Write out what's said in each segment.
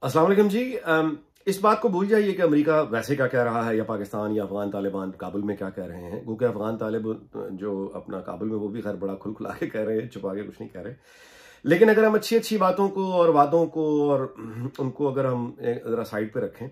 अस्सलाम वालेकुम जी। इस बात को भूल जाइए कि अमेरिका वैसे क्या कह रहा है या पाकिस्तान या अफगान तालिबान काबुल में क्या कह रहे हैं, क्योंकि अफगान तालिबान जो अपना काबुल में वो भी खैर बड़ा खुलखुला के कह रहे हैं, छुपा के कुछ नहीं कह रहे। लेकिन अगर हम अच्छी अच्छी बातों को और वादों को और उनको अगर हम जरा साइड पे रखें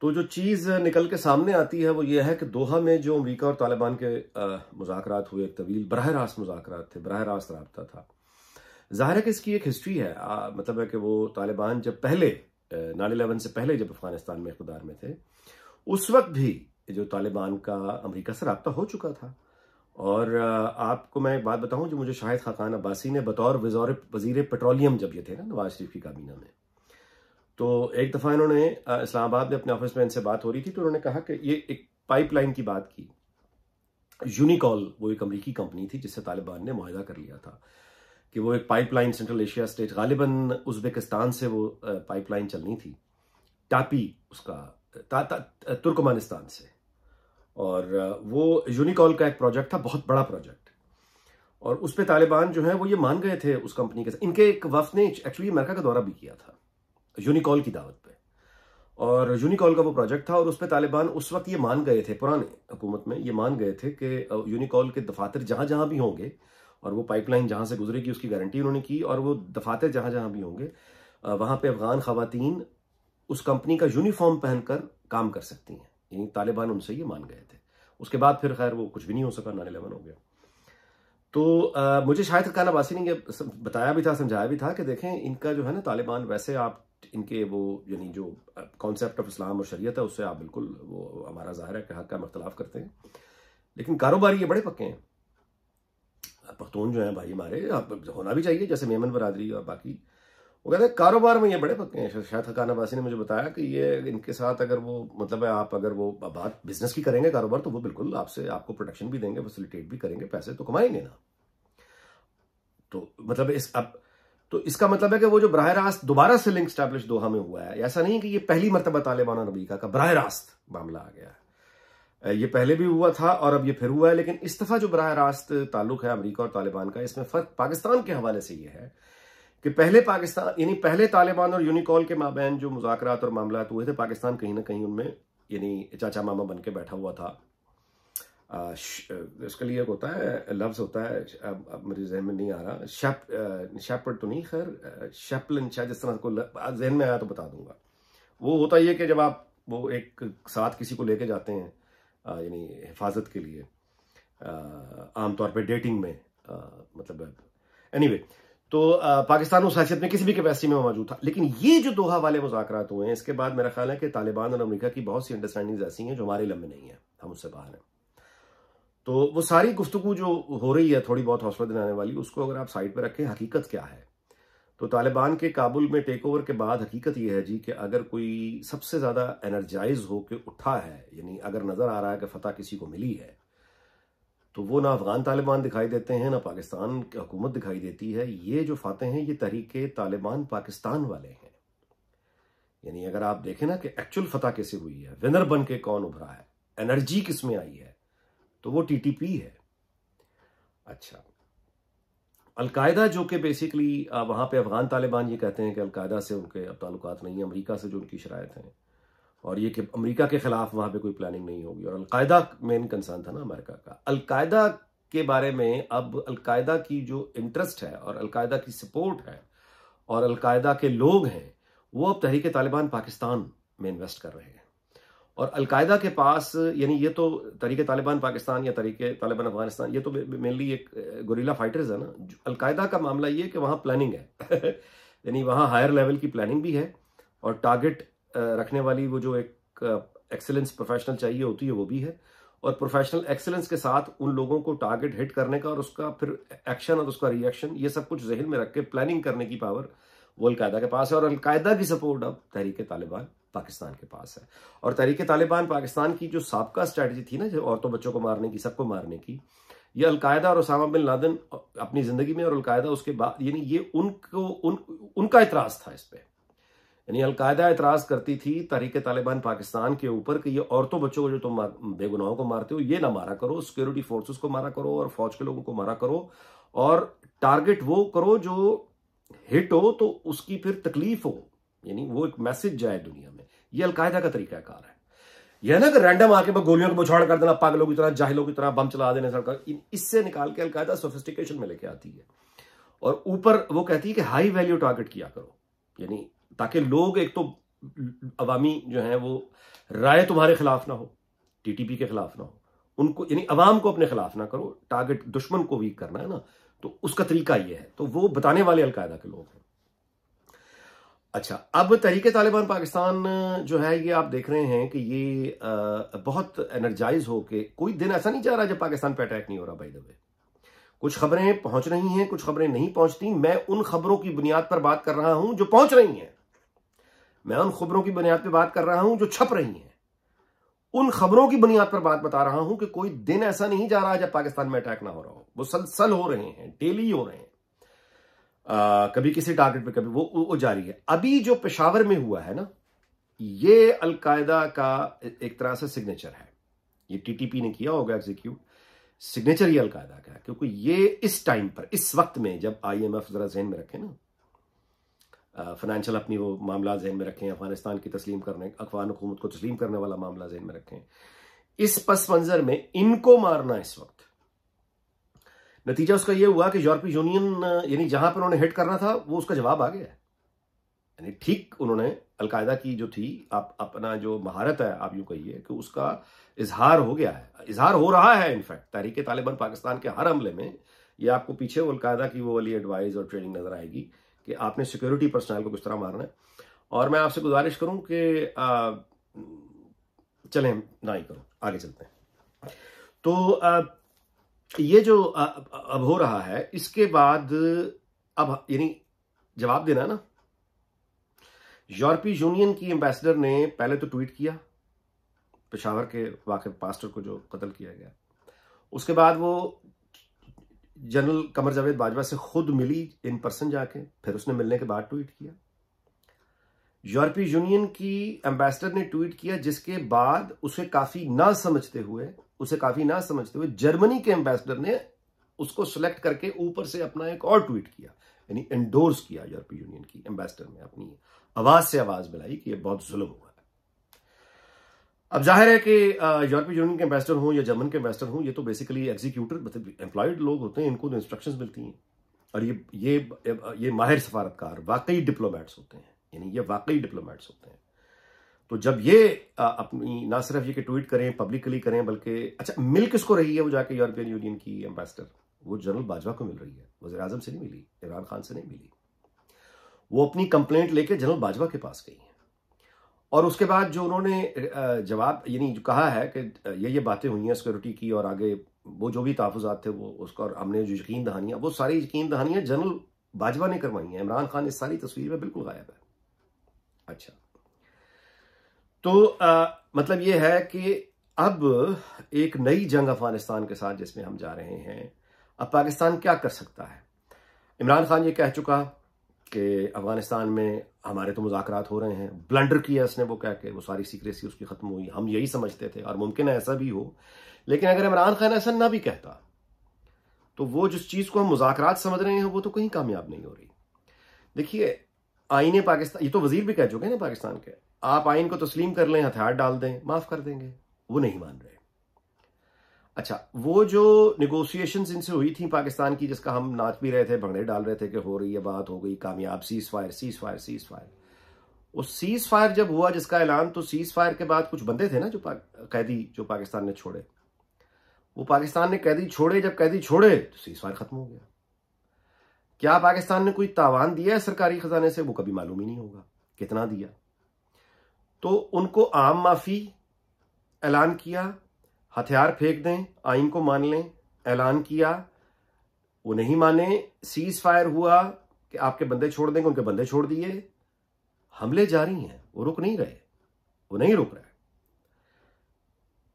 तो जो चीज़ निकल के सामने आती है वो ये है कि दोहा में जो अमेरिका और तालिबान के मुज़ाकरात हुए, एक तवील बराह रास्त मुज़ाकरात थे, बराह रास्त रब्ता था। ज़ाहिर है कि इसकी एक हिस्ट्री है। मतलब है कि वो तालिबान जब पहले 9/11 से पहले जब अफगानिस्तान में इक़्तिदार में थे, उस वक्त भी जो तालिबान का अमेरिका से रब्ता हो चुका था। और आपको मैं एक बात बताऊं, जो मुझे शाहिद खाकान अब्बासी ने बतौर वज़ीर पेट्रोलियम जब ये थे ना नवाज शरीफ की काबीना में, तो एक दफ़ा इन्होंने इस्लामाबाद में अपने ऑफिस में इनसे बात हो रही थी, तो उन्होंने कहा कि ये एक पाइपलाइन की बात की। यूनिकॉल वो एक अमरीकी कंपनी थी जिससे तालिबान ने मुआहदा कर लिया था कि वो एक पाइपलाइन सेंट्रल एशिया स्टेट, गालिबन उज़्बेकिस्तान से वो पाइपलाइन चलनी थी, टापी उसका तुर्कमानिस्तान से। और वो यूनिकॉल का एक प्रोजेक्ट था, बहुत बड़ा प्रोजेक्ट। और उस पर तालिबान जो है वो ये मान गए थे उस कंपनी के साथ। इनके एक वफ्द ने एक्चुअली अमेरिका का दौरा भी किया था यूनिकॉल की दावत पे, और यूनिकॉल का वो प्रोजेक्ट था। और उस पर तालिबान उस वक्त ये मान गए थे, पुराने हुकूमत में ये मान गए थे कि यूनिकॉल के दफातर जहां जहां भी होंगे और वो पाइपलाइन जहां से गुजरेगी उसकी गारंटी उन्होंने की, और वो दफातर जहां जहां भी होंगे वहां पे अफगान खवातीन उस कंपनी का यूनिफॉर्म पहनकर काम कर सकती हैं। यानी तालिबान उनसे ये मान गए थे। उसके बाद फिर खैर वो कुछ भी नहीं हो सका, 9/11 हो गया। तो मुझे शाहिद खान अब्बासी ने ये बताया भी था, समझाया भी था कि देखें इनका जो है ना तालिबान, वैसे आप इनके वो यानी जो कॉन्सेप्ट ऑफ इस्लाम और शरीयत है उससे आप बिल्कुल, वो हमारा ज़ाहिर है कि हक का हम इख्तलाफ करते हैं, लेकिन कारोबारी ये बड़े पक्के हैं। पख्तून जो है भाई हमारे, होना भी चाहिए जैसे मेमन बरादरी और बाकी, वो कहते हैं कारोबार में ये बड़े पक्के हैं। शायद खान अब्बासी ने मुझे बताया कि ये इनके साथ अगर वो, मतलब है आप अगर वो बात बिजनेस की करेंगे कारोबार, तो वो बिल्कुल आपसे आपको प्रोटेक्शन भी देंगे, फैसिलिटेट भी करेंगे, पैसे तो कमाएंगे ना। तो मतलब तो इसका मतलब है कि वो जो बराह रास्त दोबारा से लिंक स्टैब्लिश दोहा में हुआ है, ऐसा नहीं कि ये पहली मरतबा तालिबान और अमेरिका का बराह रास्त मामला आ गया है। ये पहले भी हुआ था और अब ये फिर हुआ है, लेकिन इस दफा जो बराह रास्त ताल्लुक है अमेरिका और तालिबान का, इसमें फर्क पाकिस्तान के हवाले से ये है कि पहले पाकिस्तान यानी पहले तालिबान और यूनिकॉल के माबैन जो मुज़ाकरात और मामलात हुए थे, पाकिस्तान कहीं ना कहीं उनमें यानी चाचा मामा बन के बैठा हुआ था। इसके लिए होता है, लफ्ज होता है, अब मेरे जहन में नहीं आ रहा, शेपर्ड तो नहीं, खैर शेपलिन शायद, इस तरह को जहन में आया तो बता दूंगा। वो होता ही है कि जब आप वो एक साथ किसी को लेके जाते हैं यानी हिफाजत के लिए, आमतौर पे डेटिंग में, मतलब एनीवे, तो पाकिस्तान उस हैसियत में किसी भी कैपेसिटी में मौजूद था। लेकिन ये जो दोहा वाले मुज़ाकरात हुए हैं, इसके बाद मेरा ख्याल है कि तालिबान और अमेरिका की बहुत सी अंडरस्टैंडिंग्स ऐसी हैं जो हमारे इल्म में नहीं है, हम उससे बाहर हैं। तो वो सारी गुफ्तगू जो हो रही है थोड़ी बहुत हौसला दिलाने वाली, उसको अगर आप साइड पे रखें, हकीकत क्या है। तो तालिबान के काबुल में टेक ओवर के बाद हकीकत यह है जी कि अगर कोई सबसे ज़्यादा एनर्जाइज होकर उठा है, यानी अगर नज़र आ रहा है कि फतह किसी को मिली है, तो वो ना अफगान तालिबान दिखाई देते हैं ना पाकिस्तान की हुकूमत दिखाई देती है। ये जो फाते हैं ये तहरीके तालिबान पाकिस्तान वाले हैं। यानी अगर आप देखें ना कि एक्चुअल फतह कैसे हुई है, विनर बन के कौन उभरा है, एनर्जी किसमें आई है, तो वो टीटीपी है। अच्छा, अलकायदा जो कि बेसिकली वहाँ पे अफगान तालिबान ये कहते हैं कि अलकायदा से उनके अब ताल्लुकात नहीं है, अमेरिका से जो उनकी शरायत हैं, और ये कि अमेरिका के खिलाफ वहाँ पे कोई प्लानिंग नहीं होगी। और अलकायदा मेन कंसर्न था ना अमेरिका का। अलकायदा के बारे में अब अलकायदा की जो इंटरेस्ट है और अलकायदा की सपोर्ट है और अलकायदा के लोग हैं, वो अब तहरीक तालिबान पाकिस्तान में इन्वेस्ट कर रहे हैं। और अलकायदा के पास, यानी ये तो तहरीक तालिबान पाकिस्तान या तहरीक तालिबान अफगानिस्तान, ये तो मेनली एक गुरिल्ला फाइटर्स है ना। अलकायदा का मामला ये कि वहाँ प्लानिंग है यानी वहाँ हायर लेवल की प्लानिंग भी है, और टारगेट रखने वाली वो जो एक एक्सेलेंस प्रोफेशनल चाहिए होती है वो भी है। और प्रोफेशनल एक्सेलेंस के साथ उन लोगों को टारगेट हिट करने का और उसका फिर एक्शन और उसका रिएक्शन, ये सब कुछ जहन में रख के प्लानिंग करने की पावर वो अलकायदा के पास है। और अलकायदा की सपोर्ट अब तहरीक तालिबान पाकिस्तान के पास है। और तहरीक तालिबान पाकिस्तान की जो साबका स्ट्रैटेजी थी ना, जो औरतों बच्चों को मारने की, सबको मारने की, ये अलकायदा और ओसामा बिन लादेन अपनी जिंदगी में और अलकायदा उसके बाद, यानी ये उनका इतराज था इस पे। यानी अलकायदा इतराज करती थी तहरीक तालिबान पाकिस्तान के ऊपर कि ये औरतों बच्चों को जो तुम बेगुनाहों को मारते हो ये ना मारा करो, सिक्योरिटी फोर्सेस को मारा करो और फौज के लोगों को मारा करो, और टारगेट वो करो जो हिट हो तो उसकी फिर तकलीफ हो, यानी वो एक मैसेज जाए दुनिया में। ये अलकायदा का तरीकाकार है। यह ना कि रैंडम आके गोलियों को बौछार कर देना, पागलों की तरह, जाहिलों की तरह बम चला देने सड़क, इससे निकाल के अलकायदा सोफिस्टिकेशन में लेके आती है। और ऊपर वो कहती है कि हाई वैल्यू टारगेट किया करो, यानी ताकि लोग, एक तो अवामी जो है वो राय तुम्हारे खिलाफ ना हो, टीटीपी के खिलाफ ना हो, उनको यानी अवाम को अपने खिलाफ ना करो, टारगेट दुश्मन को वीक करना है ना, तो उसका तरीका ये है। तो वो बताने वाले अलकायदा के लोग हैं। अच्छा, अब तहरीक तालिबान पाकिस्तान जो है ये आप देख रहे हैं कि ये बहुत एनर्जाइज होके, कोई दिन ऐसा नहीं जा रहा जब पाकिस्तान पे अटैक नहीं हो रहा। बाय द वे, कुछ खबरें पहुंच रही हैं, कुछ खबरें नहीं पहुंचती। मैं उन खबरों की बुनियाद पर बात कर रहा हूं जो पहुंच रही हैं, मैं उन खबरों की बुनियाद पर बात कर रहा हूं जो छप रही हैं, उन खबरों की बुनियाद पर बात बता रहा हूं कि कोई दिन ऐसा नहीं जा रहा जब पाकिस्तान में अटैक ना हो रहा हो। वो सलसल हो रहे हैं, डेली हो रहे हैं, कभी किसी टारगेट पे, कभी वो जारी है। अभी जो पेशावर में हुआ है ना, ये अलकायदा का एक तरह से सिग्नेचर है। ये टीटीपी ने किया होगा एग्जीक्यूट, सिग्नेचर ये अलकायदा का है, क्योंकि ये इस टाइम पर, इस वक्त में जब आईएमएफ जरा ज़हन में रखें ना, फाइनेंशियल अपनी वो मामला ज़हन में रखें, अफगानिस्तान की तस्लीम करने, अफगान हुकूमत को तस्लीम करने वाला मामला ज़हन में रखें, इस पस मंजर में इनको मारना इस वक्त, नतीजा उसका यह हुआ कि यूरोपीय यूनियन, यानी जहां पर उन्होंने हिट करना था वो उसका जवाब आ गया है। यानी ठीक उन्होंने अलकायदा की जो थी, आप अपना जो महारत है, आप यूं कहिए कि उसका इजहार हो गया है, इजहार हो रहा है। इनफैक्ट तहरीक तालिबान पाकिस्तान के हर हमले में ये आपको पीछे अलकायदा की वो वाली एडवाइस और ट्रेनिंग नजर आएगी कि आपने सिक्योरिटी पर्सनल को किस तरह मारना है। और मैं आपसे गुजारिश करूं कि चलें ना ही करूं, आगे चलते हैं। तो ये जो अब हो रहा है, इसके बाद अब यानी जवाब देना ना। यूरोपीय यूनियन की एम्बेसडर ने पहले तो ट्वीट किया पेशावर के वाक़िफ़ पास्टर को जो कत्ल किया गया, उसके बाद वो जनरल कमर जावेद बाजवा से खुद मिली इन पर्सन जाके, फिर उसने मिलने के बाद ट्वीट किया। यूरोपीय यूनियन की एम्बेसडर ने ट्वीट किया, जिसके बाद उसे काफी ना समझते हुए जर्मनी के एम्बेसडर ने उसको सिलेक्ट करके ऊपर से अपना एक और ट्वीट किया, यानी एंडोर्स किया यूरोपीय यूनियन की एम्बेसडर ने, अपनी आवाज से आवाज मिलाई कि यह बहुत जुल्म हुआ है। अब जाहिर है कि यूरोपीय यूनियन के एम्बेसडर हों या जर्मन के एम्बेसडर हों, ये तो बेसिकली एग्जीक्यूटर, मतलब एम्प्लॉयड लोग होते हैं, इनको तो इंस्ट्रक्शंस मिलती हैं। और ये माहिर सफारतकार, वाकई डिप्लोमेट्स होते हैं, यानी ये वाकई डिप्लोमेट्स होते हैं। तो जब ये अपनी ना सिर्फ ये कि ट्वीट करें, पब्लिकली करें, बल्कि अच्छा मिल किसको रही है वो जाके यूरोपियन यूनियन की एम्बेसडर, वो जनरल बाजवा को मिल रही है, वज़ीर आज़म से नहीं मिली, इमरान खान से नहीं मिली। वो अपनी कंप्लेंट लेके जनरल बाजवा के पास गई है। और उसके बाद जो उन्होंने जवाब यानी जो कहा है कि ये बातें हुई हैं सिक्योरिटी की, और आगे वो जो भी तहफ़्फ़ुज़ात थे वो उसका, और हमने जो यकीन दहानियाँ, वो सारी यकीन दहानियाँ जनरल बाजवा ने करवाई हैं। इमरान खान इस सारी तस्वीर में बिल्कुल गायब है। अच्छा, तो मतलब ये है कि अब एक नई जंग अफगानिस्तान के साथ जिसमें हम जा रहे हैं। अब पाकिस्तान क्या कर सकता है? इमरान खान ये कह चुका कि अफगानिस्तान में हमारे तो मुज़ाकरात हो रहे हैं, ब्लंडर किया उसने वो कह के, वो सारी सीक्रेसी उसकी खत्म हुई, हम यही समझते थे, और मुमकिन है ऐसा भी हो। लेकिन अगर इमरान खान ऐसा ना भी कहता तो वो जिस चीज को हम मुज़ाकरात समझ रहे हैं वो तो कहीं कामयाब नहीं हो रही। देखिए, आईने पाकिस्तान, ये तो वजीर भी कह चुके हैं ना पाकिस्तान के, आप आइन को तस्लीम कर लें, हथियार डाल दें, माफ कर देंगे, वो नहीं मान रहे। अच्छा, वो जो निगोशिएशंस इनसे हुई थी पाकिस्तान की, जिसका हम नाच भी रहे थे, भंगड़े डाल रहे थे कि हो रही है बात, हो गई कामयाब, cease fire cease fire cease fire. वो सीज फायर जब हुआ जिसका ऐलान, तो सीज फायर के बाद कुछ बंदे थे ना जो कैदी जो पाकिस्तान ने छोड़े, वो पाकिस्तान ने कैदी छोड़े, जब कैदी छोड़े तो सीज फायर खत्म हो गया। क्या पाकिस्तान ने कोई तावान दिया है सरकारी खजाने से? वो कभी मालूम ही नहीं होगा कितना दिया। तो उनको आम माफी ऐलान किया, हथियार फेंक दें, आइन को मान लें, ऐलान किया, वो नहीं माने, सीज फायर हुआ कि आपके बंदे छोड़ देंगे, उनके बंदे छोड़ दिए, हमले जारी हैं, वो रुक नहीं रहे, वो नहीं रुक रहे।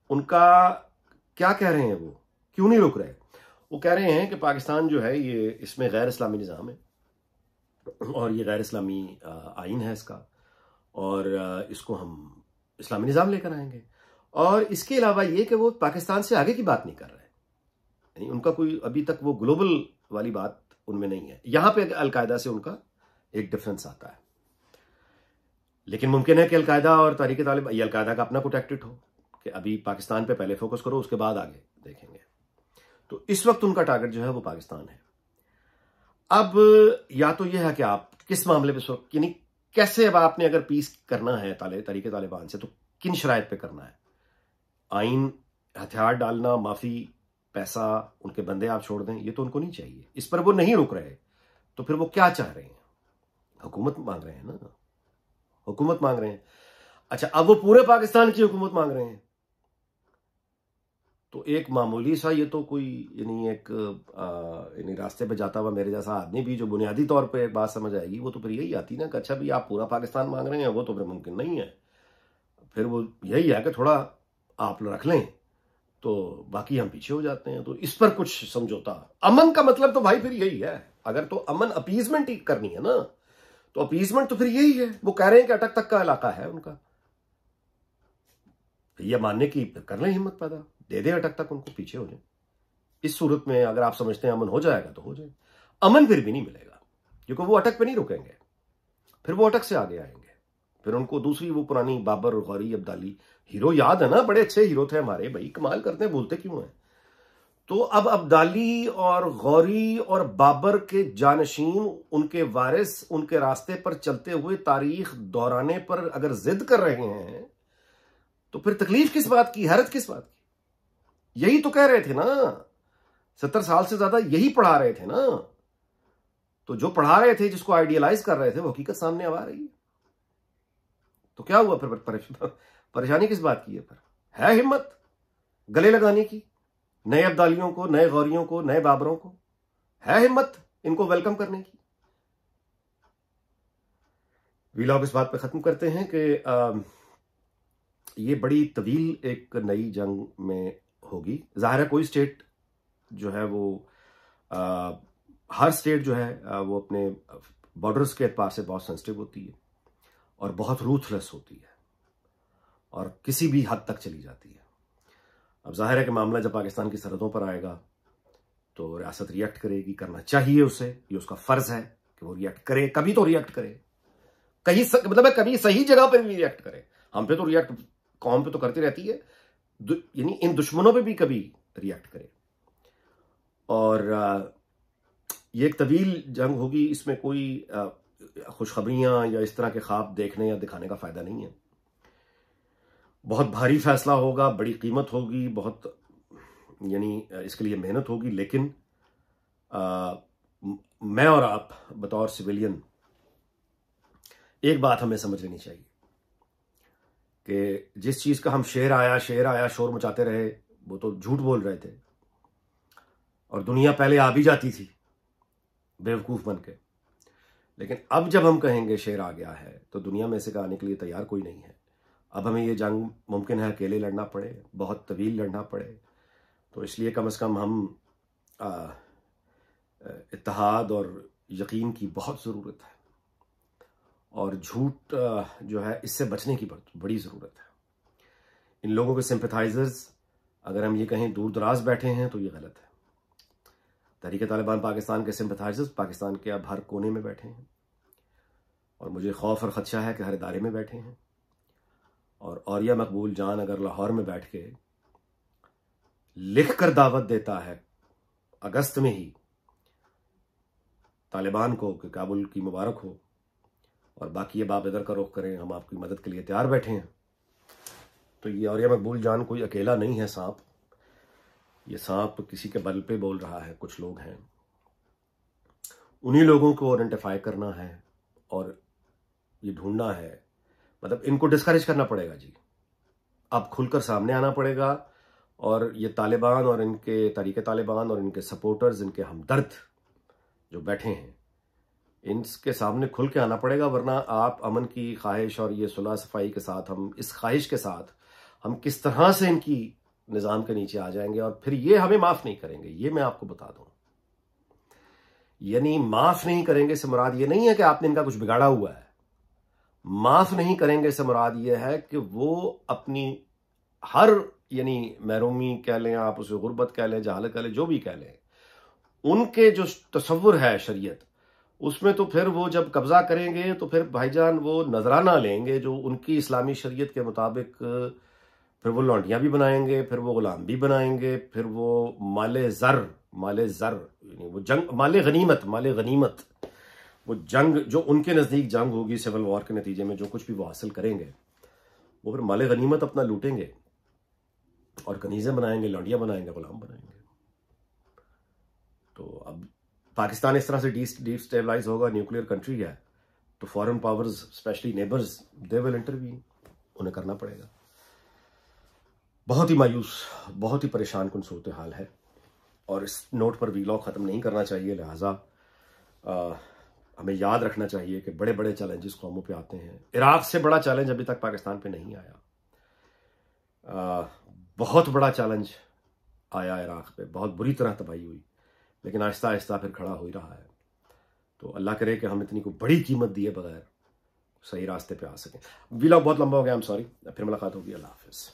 उनका क्या कह रहे हैं वो, क्यों नहीं रुक रहे? वो कह रहे हैं कि पाकिस्तान जो है ये, इसमें गैर इस्लामी निज़ाम है, और ये गैर इस्लामी आइन है इसका, और इसको हम इस्लामी निज़ाम लेकर आएंगे। और इसके अलावा ये कि वो पाकिस्तान से आगे की बात नहीं कर रहे, यानी उनका कोई अभी तक वो ग्लोबल वाली बात उनमें नहीं है। यहां पे अलकायदा से उनका एक डिफरेंस आता है। लेकिन मुमकिन है कि अलकायदा और तहरीक तालिबान, ये अलकायदा का अपना कोई टैक्टिक हो कि अभी पाकिस्तान पे पहले फोकस करो, उसके बाद आगे देखेंगे। तो इस वक्त उनका टारगेट जो है वो पाकिस्तान है। अब या तो यह है कि आप किस मामले पे यानी कैसे, अब आपने अगर पीस करना है तहरीक तालिबान से, तो किन शराइत पे करना है? आइन, हथियार डालना, माफी, पैसा, उनके बंदे आप छोड़ दें, ये तो उनको नहीं चाहिए। इस पर वो नहीं रुक रहे, तो फिर वो क्या चाह रहे हैं? हुकूमत मांग रहे हैं ना, हुकूमत मांग रहे हैं। अच्छा, अब वो पूरे पाकिस्तान की हुकूमत मांग रहे हैं, तो एक मामूली सा, ये तो कोई यानी एक यानी रास्ते पे जाता हुआ मेरे जैसा आदमी भी जो बुनियादी तौर पे एक बात समझ आएगी, वो तो फिर यही आती ना कि अच्छा भी आप पूरा पाकिस्तान मांग रहे हैं, वो तो फिर मुमकिन नहीं है। फिर वो यही है कि थोड़ा आप रख लें तो बाकी हम पीछे हो जाते हैं। तो इस पर कुछ समझौता, अमन का मतलब तो भाई फिर यही है। अगर तो अमन अपीजमेंट ही करनी है ना, तो अपीजमेंट तो फिर यही है। वो कह रहे हैं कि अटक तक का इलाका है उनका, ये मानने की कर लें हिम्मत पैदा, दे दे अटक तक, उनको पीछे हो जाए। इस सूरत में अगर आप समझते हैं अमन हो जाएगा तो हो जाए। अमन फिर भी नहीं मिलेगा, क्योंकि वो अटक पे नहीं रुकेंगे, फिर वो अटक से आगे आएंगे। फिर उनको दूसरी वो पुरानी बाबर और गौरी अब्दाली हीरो याद है ना, बड़े अच्छे हीरो थे हमारे भाई, कमाल करते हैं, भूलते क्यों हैं? तो अब अब्दाली और गौरी और बाबर के जानशीन, उनके वारिस, उनके रास्ते पर चलते हुए तारीख दोहराने पर अगर जिद कर रहे हैं, तो फिर तकलीफ किस बात की, हैरत किस बात की? यही तो कह रहे थे ना, 70 साल से ज्यादा यही पढ़ा रहे थे ना। तो जो पढ़ा रहे थे, जिसको आइडियलाइज कर रहे थे, वो हकीकत सामने आ रही है। तो क्या हुआ फिर? परेशानी किस बात की है? पर है हिम्मत गले लगाने की नए अब्दालियों को, नए गौरियों को, नए बाबरों को? है हिम्मत इनको वेलकम करने की? वीलॉग इस बात पे खत्म करते हैं कि ये बड़ी तवील एक नई जंग में होगी। जाहिर है कोई स्टेट जो है वो हर स्टेट जो है वो अपने बॉर्डर्स के एतबार से बहुत सेंसिटिव होती है और बहुत रूथलेस होती है और किसी भी हद तक चली जाती है। अब जाहिर है कि मामला जब पाकिस्तान की सरहदों पर आएगा तो रियासत रिएक्ट करेगी, करना चाहिए उसे, ये उसका फर्ज है कि वो रिएक्ट करे, कभी तो रिएक्ट करे, कहीं मतलब है कभी सही जगह पर भी रिएक्ट करे। हम पे तो रिएक्ट कौम पे तो करती रहती है, यानी इन दुश्मनों पे भी कभी रिएक्ट करे। और ये एक तवील जंग होगी, इसमें कोई खुशखबरियां या इस तरह के ख्वाब देखने या दिखाने का फायदा नहीं है। बहुत भारी फैसला होगा, बड़ी कीमत होगी, बहुत यानी इसके लिए मेहनत होगी। लेकिन मैं और आप बतौर सिविलियन एक बात हमें समझ लेनी चाहिए कि जिस चीज का हम शेर आया शोर मचाते रहे, वो तो झूठ बोल रहे थे और दुनिया पहले आ भी जाती थी बेवकूफ बन के। लेकिन अब जब हम कहेंगे शेर आ गया है, तो दुनिया में से आने के लिए तैयार कोई नहीं है। अब हमें ये जंग मुमकिन है अकेले लड़ना पड़े, बहुत तवील लड़ना पड़े। तो इसलिए कम से कम हम इत्तेहाद और यकीन की बहुत ज़रूरत है और झूठ जो है इससे बचने की बड़ी ज़रूरत है। इन लोगों के सिंपैथाइजर्स अगर हम ये कहें दूर दराज बैठे हैं तो ये गलत है। तहरीक तालिबान पाकिस्तान के सिंपैथाइजर्स पाकिस्तान के अब हर कोने में बैठे हैं और मुझे खौफ और ख़दशा है कि हर इदारे में बैठे हैं। और औरिया मकबूल जान अगर लाहौर में बैठ के लिख कर दावत देता है अगस्त में ही तालिबान को कि काबुल की मुबारक हो और बाकी अब आप इधर का रुख करें, हम आपकी मदद के लिए तैयार बैठे हैं, तो ये औरिया मकबूल जान कोई अकेला नहीं है सांप। ये सांप किसी के बल पे बोल रहा है, कुछ लोग हैं, उन्हीं लोगों को आइडेंटिफाई करना है और ये ढूंढना है, मतलब इनको डिस्करेज करना पड़ेगा जी। अब खुलकर सामने आना पड़ेगा और ये तालिबान और इनके तहरीक तालिबान और इनके सपोर्टर्स, इनके हमदर्द जो बैठे हैं, इनके सामने खुल के आना पड़ेगा। वरना आप अमन की ख्वाहिश और ये सुलह सफाई के साथ, हम इस ख्वाहिश के साथ हम किस तरह से इनकी निज़ाम के नीचे आ जाएंगे और फिर ये हमें माफ़ नहीं करेंगे, ये मैं आपको बता दूं। यानी माफ़ नहीं करेंगे से मुराद ये नहीं है कि आपने इनका कुछ बिगाड़ा हुआ है। माफ़ नहीं करेंगे से मुराद ये है कि वो अपनी हर यानी महरूमी कह लें, आप उसे गुर्बत कह लें, जहालत कह लें, जो भी कह लें, उनके जो तसव्वुर है शरीयत, उसमें तो फिर वो जब कब्जा करेंगे तो फिर भाईजान वो नजराना लेंगे जो उनकी इस्लामी शरीयत के मुताबिक, फिर वो लौंडियां भी बनाएंगे, फिर वो गुलाम भी बनाएंगे, फिर वो माले जर यानी वो जंग, माले गनीमत, वो जंग जो उनके नजदीक जंग होगी सिविल वॉर के नतीजे में, जो कुछ भी वो हासिल करेंगे वो फिर माले गनीमत अपना लूटेंगे और कनीजें बनाएंगे, लौंडियां बनाएंगे, गुलाम बनाएंगे। तो अब पाकिस्तान इस तरह से डिस्टेबलाइज होगा, न्यूक्लियर कंट्री है, तो foreign powers specially neighbours they will intervene, उन्हें करना पड़ेगा। बहुत ही मायूस, बहुत ही परेशान कुन सूरत हाल है और इस नोट पर वीलॉग ख़त्म नहीं करना चाहिए। लिहाजा हमें याद रखना चाहिए कि बड़े बड़े चैलेंजेस कौमों पे आते हैं। इराक से बड़ा चैलेंज अभी तक पाकिस्तान पे नहीं आया। बहुत बड़ा चैलेंज आया इराक पे, बहुत बुरी तरह तबाही हुई, लेकिन आहिस्ता आहिस्ता फिर खड़ा हो ही रहा है। तो अल्लाह करे कि हम इतनी कोई बड़ी कीमत दिए बगैर सही रास्ते पे आ सकें। वीलॉग बहुत लंबा हो गया, आई एम सॉरी। फिर मुलाकात होगी, अल्लाह हाफिज़।